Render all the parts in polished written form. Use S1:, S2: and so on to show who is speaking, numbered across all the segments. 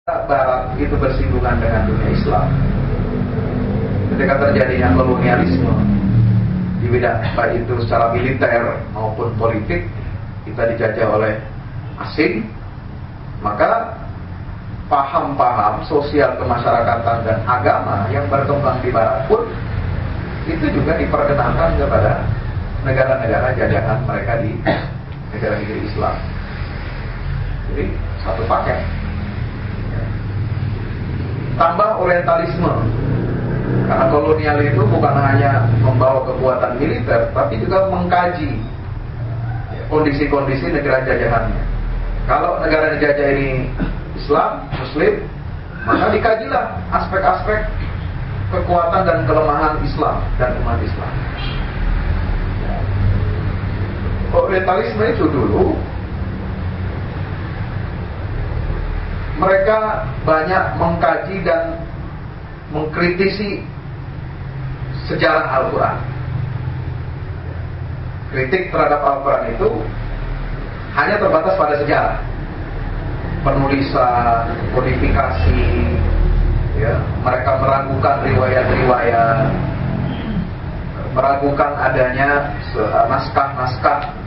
S1: Barat itu bersinggungan dengan dunia Islam. Ketika terjadinya kolonialisme di bidang baik itu secara militer maupun politik, kita dijajah oleh asing, maka paham-paham sosial kemasyarakatan dan agama yang berkembang di Barat pun itu juga diperkenalkan kepada negara-negara jajahan mereka di negara-negara Islam. Jadi satu paket. Tambah orientalisme, karena kolonial itu bukan hanya membawa kekuatan militer, tapi juga mengkaji kondisi-kondisi negara jajahannya. Kalau negara dijajah ini Islam, Muslim, maka dikajilah aspek-aspek kekuatan dan kelemahan Islam dan umat Islam. Orientalisme itu dulu mereka banyak mengkaji dan mengkritisi sejarah Al-Quran. Kritik terhadap Al-Quran itu hanya terbatas pada sejarah, penulisan, kodifikasi, ya. Mereka meragukan riwayat-riwayat, meragukan adanya naskah-naskah,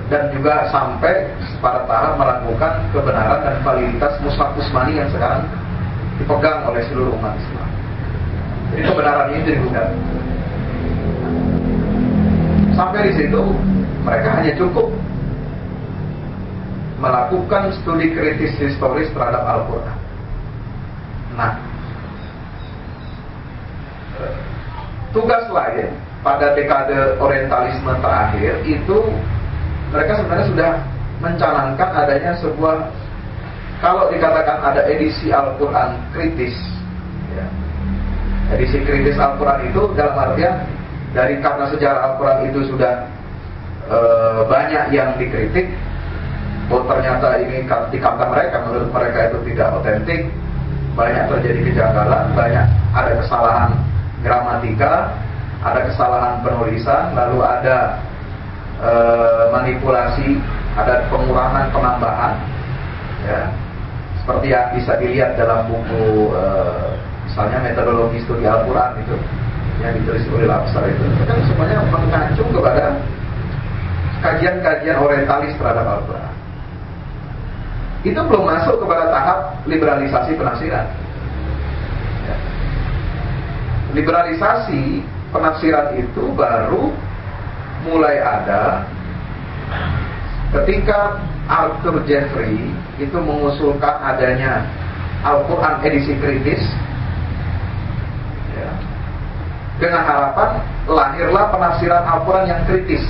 S1: dan juga sampai pada tahap meragukan kebenaran dan validitas mushaf Utsmani yang sekarang dipegang oleh seluruh umat Islam. Jadi kebenaran ini digugat. Sampai di situ mereka hanya cukup melakukan studi kritis historis terhadap Al-Quran. Nah, tugas lain pada dekade orientalisme terakhir itu mereka sebenarnya sudah mencanangkan adanya sebuah, kalau dikatakan ada edisi Al-Quran kritis, ya. Edisi kritis Al-Quran itu dalam artian dari karena sejarah Al-Quran itu sudah banyak yang dikritik, ternyata ini di kata mereka, menurut mereka itu tidak otentik, banyak terjadi kejanggalan, banyak ada kesalahan gramatika, ada kesalahan penulisan, lalu ada manipulasi, ada pengurangan penambahan, ya, seperti yang bisa dilihat dalam buku misalnya metodologi studi Al-Quran itu yang ditulis oleh Labsar itu kan semuanya mengacu kepada kajian-kajian orientalis terhadap Al-Quran. Itu belum masuk kepada tahap liberalisasi penafsiran, ya. Liberalisasi penafsiran itu baru mulai ada ketika Arthur Jeffrey itu mengusulkan adanya Al-Quran edisi kritis, ya, dengan harapan lahirlah penafsiran Al-Quran yang kritis.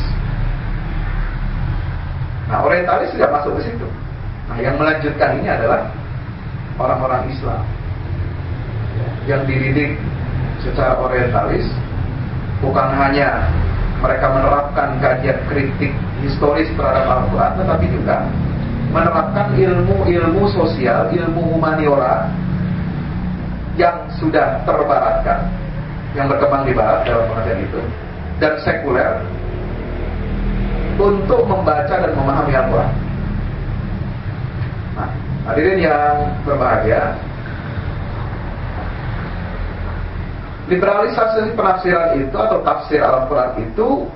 S1: Nah, orientalis tidak masuk ke situ. Nah, yang melanjutkan ini adalah orang-orang Islam, ya, yang dididik secara orientalis, bukan hanya mereka menerapkan kajian kritik historis terhadap Al-Quran, tetapi juga menerapkan ilmu-ilmu sosial, ilmu humaniora yang sudah terbaratkan, yang berkembang di Barat dalam pengertian itu, dan sekuler untuk membaca dan memahami Al-Quran. Nah, hadirin yang berbahagia, liberalisasi penafsiran itu atau tafsir Al-Quran itu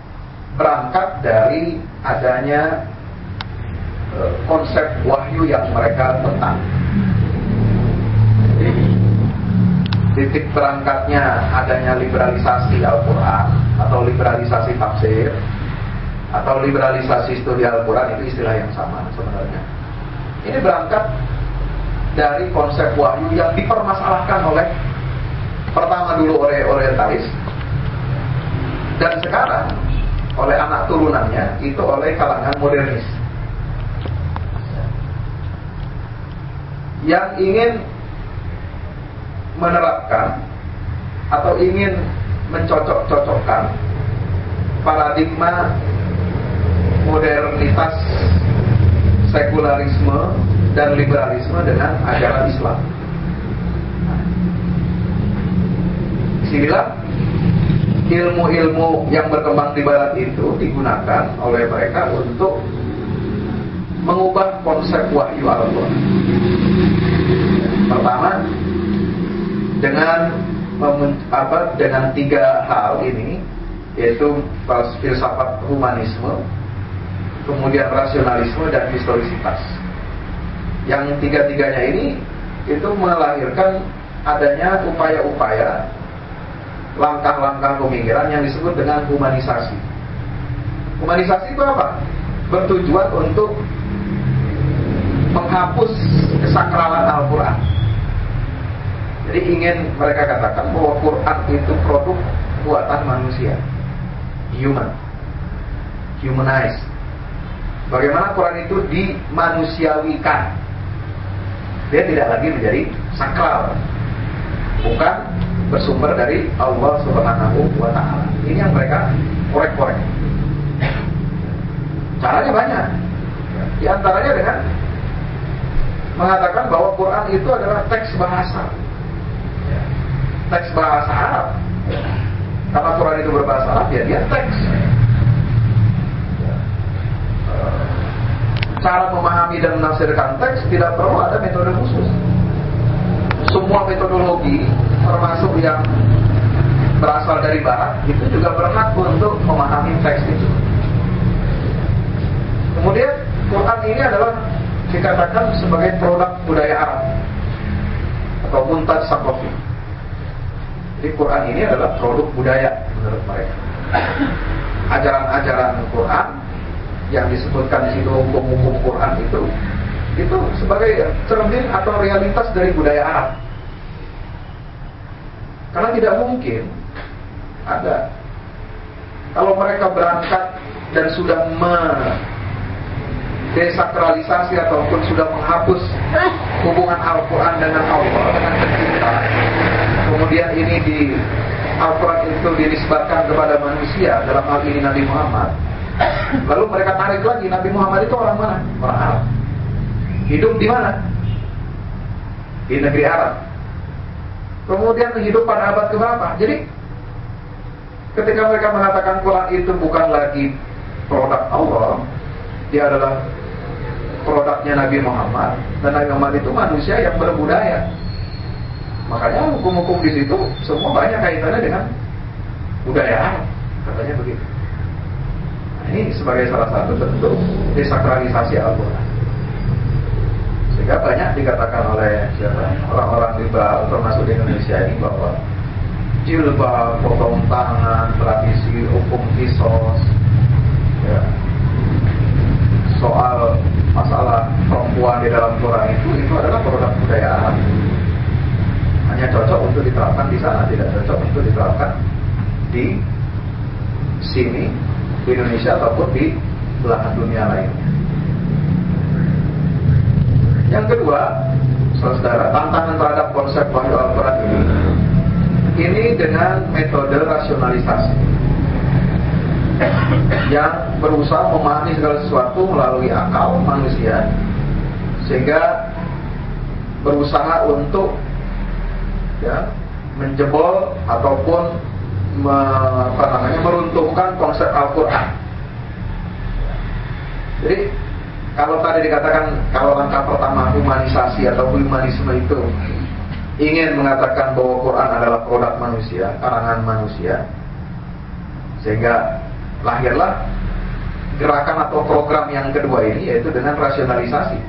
S1: berangkat dari adanya konsep wahyu yang mereka tentang. Jadi, titik berangkatnya adanya liberalisasi Al-Quran atau liberalisasi tafsir atau liberalisasi studi Al-Quran itu istilah yang sama sebenarnya. Ini berangkat dari konsep wahyu yang dipermasalahkan oleh pertama dulu oleh orientalis, dan sekarang oleh anak turunannya itu oleh kalangan modernis yang ingin menerapkan atau ingin mencocok-cocokkan paradigma modernitas, sekularisme dan liberalisme dengan ajaran Islam. Disinilah ilmu-ilmu yang berkembang di Barat itu digunakan oleh mereka untuk mengubah konsep wahyu Al-Quran. dengan dengan tiga hal ini, yaitu filsafat humanisme, kemudian rasionalisme dan historisitas. Yang tiga-tiganya ini itu melahirkan adanya upaya-upaya, langkah-langkah pemikiran yang disebut dengan humanisasi. Humanisasi itu apa? Bertujuan untuk menghapus kesakralan Al-Quran. Jadi ingin mereka katakan bahwa Quran itu produk buatan manusia, humanized. Bagaimana Quran itu dimanusiawikan. Dia tidak lagi menjadi sakral, bukan bersumber dari Allah Subhanahu wa Ta'ala. Ini yang mereka korek-korek. Caranya banyak. Di antaranya dengan mengatakan bahwa Quran itu adalah teks bahasa. Teks bahasa Arab. Karena Quran itu berbahasa Arab, ya dia teks. Cara memahami dan menafsirkan teks tidak perlu ada metode khusus. Semua metodologi, termasuk yang berasal dari Barat, itu juga berhak untuk memahami teks itu. Kemudian Quran ini adalah dikatakan sebagai produk budaya Arab atau muntaj sakofi. Jadi Quran ini adalah produk budaya menurut mereka. Ajaran-ajaran Quran yang disebutkan di situ, hukum-hukum Quran itu sebagai cermin atau realitas dari budaya Arab. Karena tidak mungkin ada, kalau mereka berangkat dan sudah desakralisasi ataupun sudah menghapus hubungan Al-Quran dengan Allah, dengan pencipta, kemudian ini di Al-Quran itu dinisbatkan kepada manusia, dalam hal ini Nabi Muhammad. Lalu mereka tarik lagi, Nabi Muhammad itu orang mana? Orang Arab. Hidup di mana? Di negeri Arab. Kemudian hidup pada abad keberapa? Jadi ketika mereka mengatakan Quran itu bukan lagi produk Allah, dia adalah produknya Nabi Muhammad, dan Nabi Muhammad itu manusia yang berbudaya. Makanya hukum-hukum di situ semua banyak kaitannya dengan budaya Arab, katanya begitu. Nah, ini sebagai salah satu bentuk desakralisasi Al-Quran. Sehingga banyak dikatakan oleh orang-orang liberal termasuk di Indonesia ini bahwa jilbab, potong tangan, tradisi, hukum kisos, ya, soal masalah perempuan di dalam Quran itu adalah produk budaya Arab. Hanya cocok untuk diterapkan di sana, tidak cocok untuk diterapkan di sini, di Indonesia ataupun di belahan dunia lainnya. Yang kedua, saudara, tantangan terhadap konsep wahyu Al-Quran ini dengan metode rasionalisasi yang berusaha memahami segala sesuatu melalui akal manusia, sehingga berusaha untuk menjebol ataupun meruntuhkan konsep Al-Quran. Jadi kalau tadi dikatakan kalau langkah pertama humanisasi atau humanisme itu ingin mengatakan bahwa Quran adalah produk manusia, karangan manusia, sehingga lahirlah gerakan atau program yang kedua ini, yaitu dengan rasionalisasi.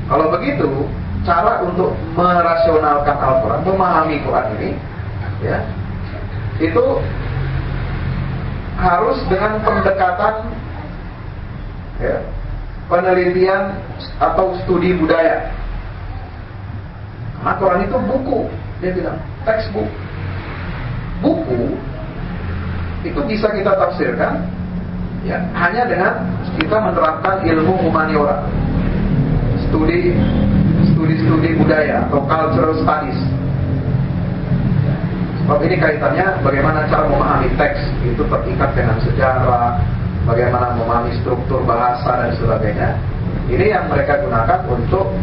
S1: Kalau begitu, cara untuk merasionalkan Al-Quran, memahami Quran ini, ya, itu harus dengan pendekatan, ya, penelitian atau studi budaya. Karena Quran itu buku, dia bilang textbook. Buku itu bisa kita tafsirkan, ya, hanya dengan kita menerapkan ilmu humaniora, studi budaya atau cultural studies. Sebab ini kaitannya bagaimana cara memahami teks itu terikat dengan sejarah, bagaimana memahami struktur bahasa dan sebagainya. Ini yang mereka gunakan untuk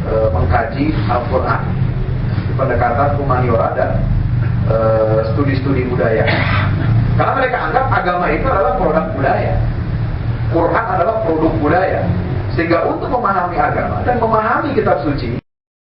S1: mengkaji Al-Quran, pendekatan humaniora dan studi-studi budaya. Karena mereka anggap agama itu adalah produk budaya, Quran adalah produk budaya. Sehingga untuk memahami agama dan memahami kitab suci,